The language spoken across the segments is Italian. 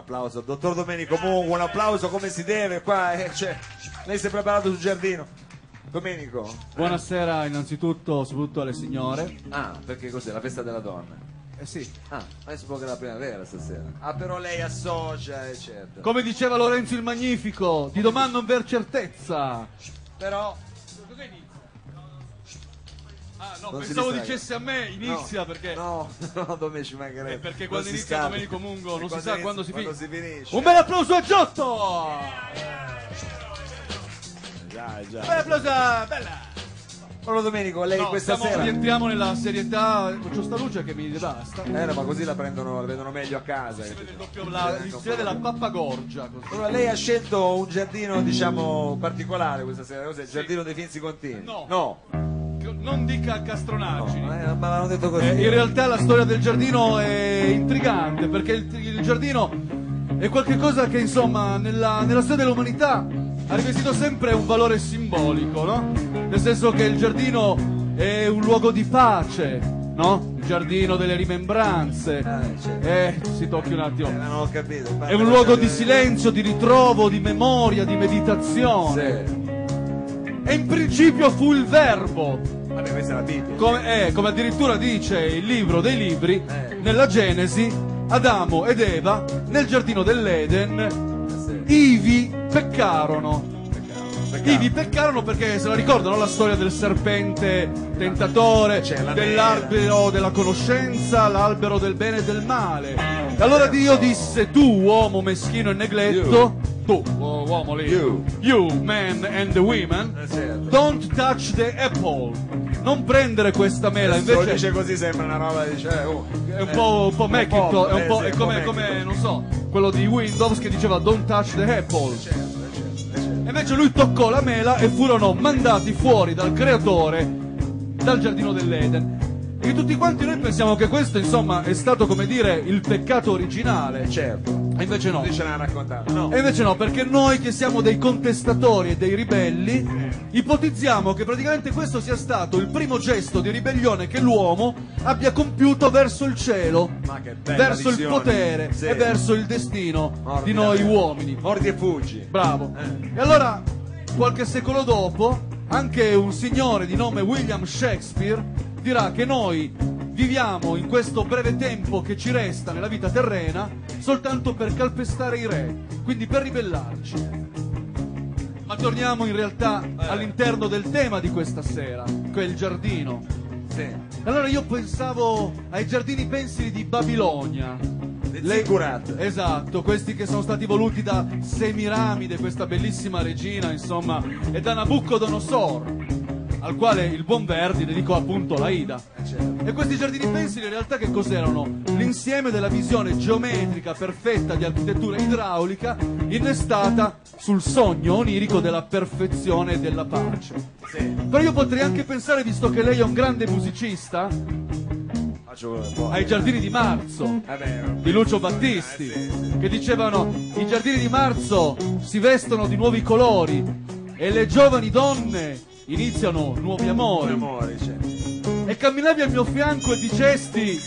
applauso. Dottor Domenico Mungo, un applauso come si deve qua. Cioè, lei si è preparato sul giardino. Domenico. Buonasera innanzitutto, soprattutto alle signore. Ah, perché cos'è? La festa della donna? Sì. Ah, adesso può che è la primavera stasera. Ah, però lei associa, certo. Come diceva Lorenzo il Magnifico, di domani non ver certezza. Però... Ah no, non pensavo dicesse a me, inizia no, perché... No, Domenico ci mancherebbe. Perché quando inizia Domenico Mungo non si sa quando si finisce. finisce. Un bel applauso a Giotto! Già. Un bel applauso, bella! Allora Domenico, lei questa sera... rientriamo nella serietà, c'ho sta luce che mi basta. No, ma così la vedono meglio a casa. Si vede il doppio, si vede la pappagorgia. Così. Allora lei ha scelto un giardino, diciamo, particolare questa sera. Cos'è? Il giardino dei Finzi Contini? No. Non dica castronaggini. Ma l'hanno detto così. In realtà la storia del giardino è intrigante perché il giardino è qualcosa che insomma nella storia dell'umanità ha rivestito sempre un valore simbolico, no? Nel senso che il giardino è un luogo di pace, no? Il giardino delle rimembranze. Certo. Si tocchi un attimo. Non ho capito. È un luogo di silenzio, di ritrovo, di memoria, di meditazione. Sì. E in principio fu il verbo. Vabbè, questa è la Bibbia. Come addirittura dice il libro dei libri, nella Genesi, Adamo ed Eva, nel giardino dell'Eden, ivi peccarono. Ivi peccarono perché se la ricordano la storia del serpente tentatore, dell'albero della conoscenza, l'albero del bene e del male. E allora Dio disse: tu uomo meschino e negletto, tu uomo lì, you man and the women, don't touch the apple, non prendere questa mela. Invece dice così, sembra una roba di è un po' Macintosh, è come non so, quello di Windows che diceva don't touch the apple. Invece lui toccò la mela e furono mandati fuori dal creatore dal giardino dell'Eden. E tutti quanti noi pensiamo che questo insomma è stato, come dire, il peccato originale. Certo. E invece no. Ce l'ha raccontato. No. E invece no, perché noi che siamo dei contestatori e dei ribelli ipotizziamo che praticamente questo sia stato il primo gesto di ribellione che l'uomo abbia compiuto verso il cielo, verso il potere e verso il destino di noi uomini. Mordi e fuggi. Bravo. E allora, qualche secolo dopo, anche un signore di nome William Shakespeare dirà che noi viviamo in questo breve tempo che ci resta nella vita terrena soltanto per calpestare i re, quindi per ribellarci. Ma torniamo in realtà all'interno del tema di questa sera, che è il giardino. Allora io pensavo ai giardini pensili di Babilonia. Esatto, questi che sono stati voluti da Semiramide, questa bellissima regina, insomma, e da Nabucodonosor, al quale il buon Verdi dedicò appunto l'Aida. E questi giardini pensili in realtà che cos'erano? L'insieme della visione geometrica perfetta di architettura idraulica innestata sul sogno onirico della perfezione e della pace. Però io potrei anche pensare, visto che lei è un grande musicista, ai giardini di marzo di Lucio Battisti, che dicevano: i giardini di marzo si vestono di nuovi colori e le giovani donne iniziano nuovi amori. E camminavi al mio fianco e dicesti: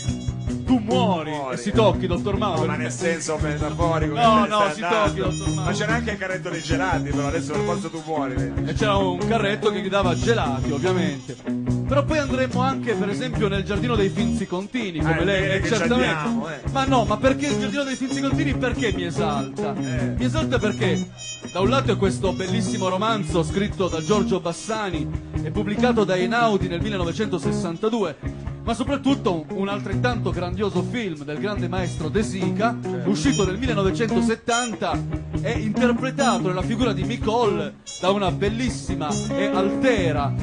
tu muori. E si tocchi, dottor Mauro. No, ma nel senso metaforico. No, si tocchi, dottor Mauro. Ma c'era anche il carretto dei gelati, però adesso per forza tu muori. Vedi? E c'era un carretto che gli dava gelati, ovviamente. Però poi andremmo anche, per esempio, nel giardino dei Finzi Contini, come lei, certamente. Andiamo, Ma no, ma perché il giardino dei Finzi Contini? Perché mi esalta? Mi esalta perché da un lato è questo bellissimo romanzo scritto da Giorgio Bassani e pubblicato da Einaudi nel 1962, ma soprattutto un altrettanto grandioso film del grande maestro De Sica, uscito nel 1970 e interpretato nella figura di Micol da una bellissima e altera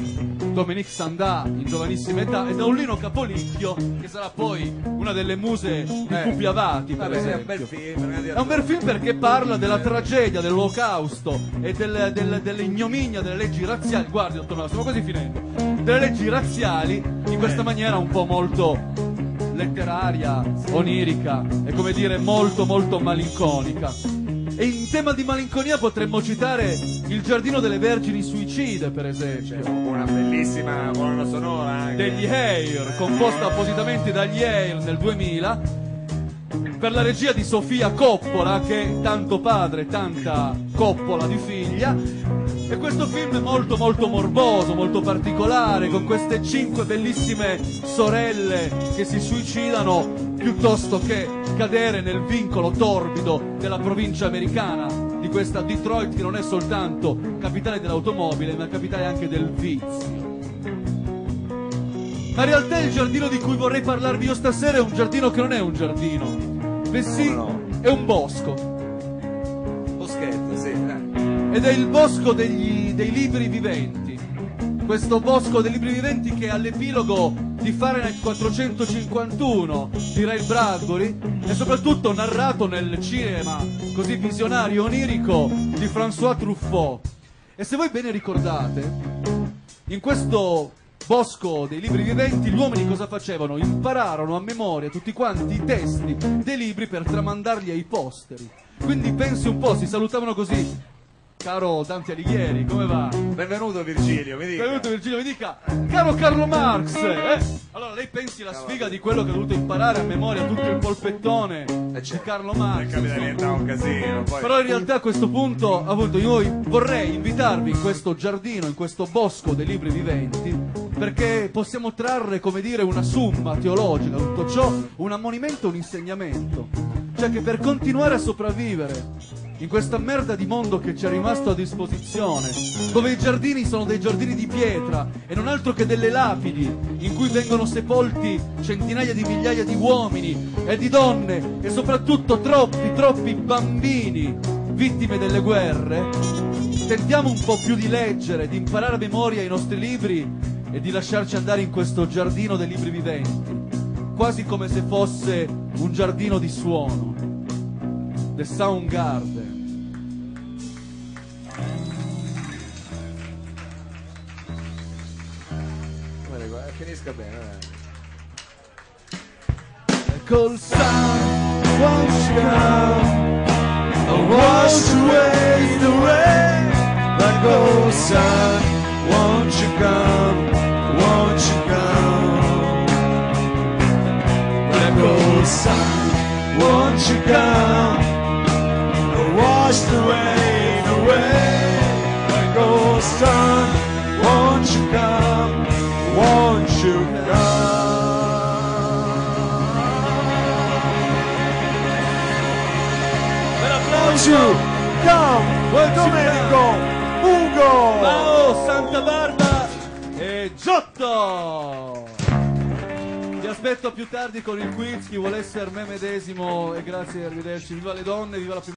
Dominique Sandà in giovanissima età e da un Lino Capolicchio che sarà poi una delle muse di Pupi Avati, per esempio. È un bel film perché parla della tragedia dell'olocausto e dell'ignominia delle leggi razziali. Guardi, dottor Nava, stiamo quasi finendo. Delle leggi razziali in questa maniera un po' molto letteraria, onirica e, come dire, molto molto malinconica. E in tema di malinconia potremmo citare Il giardino delle vergini suicide, per esempio. Una bellissima colonna sonora anche. Degli Hair, composta appositamente dagli Hair nel 2000, per la regia di Sofia Coppola, che è tanto padre, tanta Coppola di figlia. E questo film è molto molto morboso, molto particolare, con queste 5 bellissime sorelle che si suicidano piuttosto che cadere nel vincolo torbido della provincia americana, di questa Detroit che non è soltanto capitale dell'automobile, ma capitale anche del vizio. Ma in realtà il giardino di cui vorrei parlarvi io stasera è un giardino che non è un giardino, bensì è un bosco. Boschetto, sì. Ed è il bosco dei libri viventi. Questo bosco dei libri viventi che all'epilogo di Fahrenheit 451 di Ray Bradbury è soprattutto narrato nel cinema così visionario, onirico di François Truffaut. E se voi bene ricordate, in questo bosco dei libri viventi gli uomini cosa facevano? Impararono a memoria tutti quanti i testi dei libri per tramandarli ai posteri. Quindi pensi un po', si salutavano così: caro Dante Alighieri, come va? Benvenuto Virgilio, mi dica. Benvenuto Virgilio, mi dica. Caro Carlo Marx, Allora lei pensi la sfiga di quello che ha dovuto imparare a memoria tutto il polpettone di Carlo Marx. Capita diventa un casino. Poi... Però in realtà a questo punto, appunto, io vorrei invitarvi in questo giardino, in questo bosco dei libri viventi, perché possiamo trarre, come dire, una summa teologica da tutto ciò, un ammonimento, un insegnamento. Cioè che per continuare a sopravvivere in questa merda di mondo che ci è rimasto a disposizione, dove i giardini sono dei giardini di pietra e non altro che delle lapidi in cui vengono sepolti centinaia di migliaia di uomini e di donne e soprattutto troppi bambini vittime delle guerre, tentiamo un po' più di leggere, di imparare a memoria i nostri libri e di lasciarci andare in questo giardino dei libri viventi, quasi come se fosse un giardino di suono, The Soundgarden. Finisca bene, Col sun, won't you come and wash away the rain? Like old sun, won't you come, won't you come? Like old sun, won't you come and wash the rain away? Like old sun, won't you come, won't you come? Won't you come? Domenico, Ugo, Mao, Santa Barba e Giotto. Vi aspetto più tardi con il quiz. Chi vuole essere me medesimo. E grazie, arrivederci. Viva le donne, viva la